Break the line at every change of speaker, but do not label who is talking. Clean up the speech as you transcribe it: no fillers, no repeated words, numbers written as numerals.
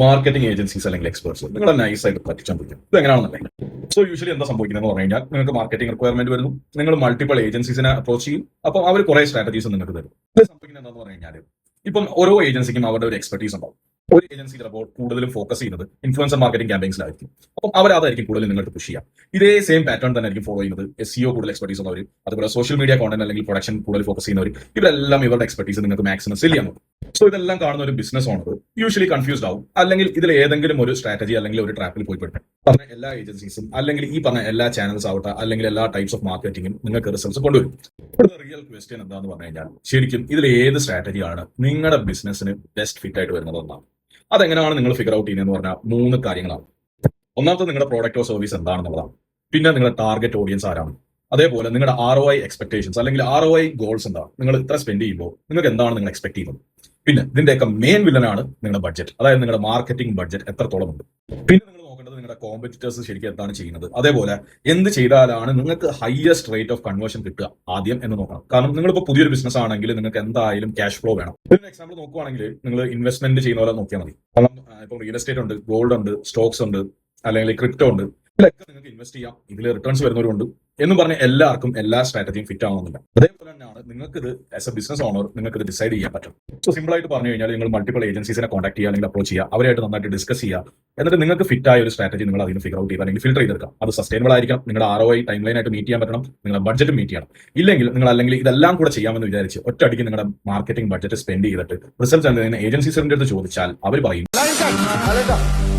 Marketing agencies അല്ലെങ്കിൽ experts നിങ്ങളെ നൈസായിട്ട് പറ്റിച്ചാൻ പറ്റും. ഇത് എങ്ങനെയാണെന്നുണ്ടെങ്കിൽ യൂഷ്വലി എന്താ സംഭവിക്കുന്നത് പറഞ്ഞു കഴിഞ്ഞാൽ നിങ്ങൾക്ക് മാർക്കറ്റിംഗ് റിക്വയർമെന്റ് വരുന്നു, നിങ്ങൾ മൾട്ടിപ്പിൾ ഏജൻസീസിനെ അപ്രോച്ച് ചെയ്യും. അപ്പോൾ അവർ കുറെ സ്ട്രാറ്റജീസ് നിങ്ങൾക്ക് തരും. ഇത് സംഭവിക്കുന്നത് എന്താണെന്ന് പറഞ്ഞു കഴിഞ്ഞാൽ ഇപ്പം ഓരോ ഏജൻസിക്കും അവരുടെ ഒരു എക്സ്പെർട്ടീസ് ഉണ്ടാവും. ഒരു ഏജൻസി ചിലപ്പോൾ കൂടുതലും ഫോക്കസ് ചെയ്യുന്നത് ഇൻഫ്ലുവൻസർ മാർക്കറ്റിംഗ് ക്യാമ്പയിൻസിലായിരിക്കും. അപ്പം അവരതായിരിക്കും കൂടുതൽ നിങ്ങൾക്ക് പുഷ് ചെയ്യാം. ഇതേ സെയിം പാറ്റേൺ തന്നെ ആയിരിക്കും ഫോളോ ചെയ്യുന്നത് SEO കൂടുതൽ എക്സ്പെർട്ടീസ് ഉള്ളവർ, അതുപോലെ സോഷ്യൽ മീഡിയ കോണ്ടന്റ് അല്ലെങ്കിൽ പ്രൊഡക്ഷൻ കൂടുതൽ ഫോക്കസ് ചെയ്യുന്നവർ. ഇവരെല്ലാം ഇവരുടെ എക്സ്പെർട്ടീസ് നിങ്ങൾക്ക് മാക്സിമം സെൽ ചെയ്യാൻ നോക്കും. ഇതെല്ലാം കാണുന്ന ഒരു ബിസിനസ് ഓണർ യൂഷ്വലി കൺഫ്യൂസ്ഡ് ആവും, അല്ലെങ്കിൽ ഇതിൽ ഏതെങ്കിലും ഒരു സ്ട്രാറ്റജി അല്ലെങ്കിൽ ഒരു ട്രാപ്പിൽ പോയി പെടും. പറഞ്ഞ എല്ലാ ഏജൻസീസും അല്ലെങ്കിൽ ഈ പറഞ്ഞ എല്ലാ ചാനൽസ് ആവട്ടെ അല്ലെങ്കിൽ എല്ലാ ടൈപ്സ് ഓഫ് മാർക്കറ്റിംഗും നിങ്ങൾക്ക് റിസൾട്ട്സ് കൊണ്ടുവരും. ഇവിടുത്തെ റിയൽ ക്വസ്റ്റ്യൻ എന്താന്ന് പറഞ്ഞു കഴിഞ്ഞാൽ ശരിക്കും ഇതിൽ ഏത് സ്ട്രാറ്റജിയാണ് നിങ്ങളുടെ ബിസിനസ്സിന് ബെസ്റ്റ് ഫിറ്റ് ആയിട്ട് വരുന്നത് എന്നാണ്. അതെങ്ങനെയാണ് നിങ്ങൾ ഫിഗർ ഔട്ട് ചെയ്യുന്നതെന്ന് പറഞ്ഞാൽ 3 കാര്യങ്ങളാണ്. ഒന്നാമത്തെ നിങ്ങളുടെ പ്രോഡക്റ്റോ സർവീസ് എന്താണെന്നുള്ളതാണ്. പിന്നെ നിങ്ങളുടെ ടാർഗറ്റ് ഓഡിയൻസ് ആരാണ്. അതേപോലെ നിങ്ങളുടെ ROI എക്സ്പെക്ടേഷൻസ് അല്ലെങ്കിൽ ROI ഗോൾസ് എന്താണ്. നിങ്ങൾ ഇത്ര സ്പെൻഡ് ചെയ്യുമ്പോൾ നിങ്ങൾക്ക് എന്താണ് നിങ്ങൾ എക്സ്പെക്ട് ചെയ്യുന്നത്. പിന്നെ ഇതിന്റെയൊക്കെ മെയിൻ വില്ലനാണ് നിങ്ങളുടെ ബഡ്ജറ്റ്, അതായത് നിങ്ങളുടെ മാർക്കറ്റിംഗ് ബഡ്ജറ്റ് എത്രത്തോളം ഉണ്ട്. പിന്നെ നിങ്ങൾ നോക്കേണ്ടത് നിങ്ങളുടെ കോമ്പറ്റീറ്റേഴ്സ് ശരിക്കും എന്താണ് ചെയ്യുന്നത്, അതേപോലെ എന്ത് ചെയ്താലാണ് നിങ്ങൾക്ക് ഹയസ്റ്റ് റേറ്റ് ഓഫ് കൺവേർഷൻ കിട്ടുക ആദ്യം എന്ന് നോക്കണം. കാരണം നിങ്ങളിപ്പോൾ പുതിയൊരു ബിസിനസ് ആണെങ്കിൽ നിങ്ങൾക്ക് എന്തായാലും ക്യാഷ് ഫ്ലോ വേണം. ഇതിന് എക്സാമ്പിൾ നോക്കുവാണെങ്കിൽ നിങ്ങൾ ഇൻവെസ്റ്റ്മെന്റ് ചെയ്യുന്ന പോലെ നോക്കിയാൽ മതി. കാരണം ഇപ്പോൾ റിയൽ എസ്റ്റേറ്റ് ഉണ്ട്, ഗോൾഡ് ഉണ്ട്, സ്റ്റോക്സ് ഉണ്ട്, അല്ലെങ്കിൽ ക്രിപ്റ്റോ ഉണ്ട്. ഇതിലൊക്കെ നിങ്ങൾക്ക് ഇൻവെസ്റ്റ് ചെയ്യാം, ഇതിൽ റിട്ടേൺസ് വരുന്നവരുണ്ട് എന്ന് പറഞ്ഞ എല്ലാവർക്കും എല്ലാ സ്ട്രാറ്റജിയും ഫിറ്റ് ആവുന്നില്ല. അതേപോലെ തന്നെയാണ് നിങ്ങൾക്ക് ഇത് ആസ് എ ബിസിനസ് ഓണർ നിങ്ങൾക്ക് ഇത് ഡിസൈഡ് ചെയ്യാൻ പറ്റും. സിമ്പിൾ ആയിട്ട് പറഞ്ഞു കഴിഞ്ഞാൽ നിങ്ങൾ മൾട്ടിപ്പിൾ ഏജൻസീസിനെ കോൺടാക്ട് ചെയ്യുക അല്ലെങ്കിൽ അപ്രോച്ച് ചെയ്യുക, അവരായിട്ട് നന്നായിട്ട് ഡിസ്കസ് ചെയ്യുക. എന്നിട്ട് നിങ്ങൾക്ക് ഫിറ്റ് ആയ ഒരു സ്ട്രാറ്റജി നിങ്ങൾ അതിന് ഫിഗർ ഔട്ട് ചെയ്യുക അല്ലെങ്കിൽ ഫിൽട്ടർ ചെയ്തെടുക്കാം. അത് സസ്റ്റൈനബിൾ ആയിരിക്കണം, നിങ്ങളുടെ ROI ടൈം ലൈൻ ആയിട്ട് മീറ്റ് ചെയ്യാൻ പറ്റണം, നിങ്ങളുടെ ബഡ്ജറ്റ് മീറ്റ് ചെയ്യണം. ഇല്ലെങ്കിൽ നിങ്ങൾ അല്ലെങ്കിൽ ഇതെല്ലാം കൂടെ ചെയ്യാമെന്ന് വിചാരിച്ച് ഒറ്റയടിക്ക് നിങ്ങളുടെ മാർക്കറ്റിംഗ് ബഡ്ജറ്റ് സ്പെൻഡ് ചെയ്തിട്ട് റിസൾട്ട് ഏജൻസീസിന്റെ അടുത്ത് ചോദിച്ചാൽ അവർ പറയും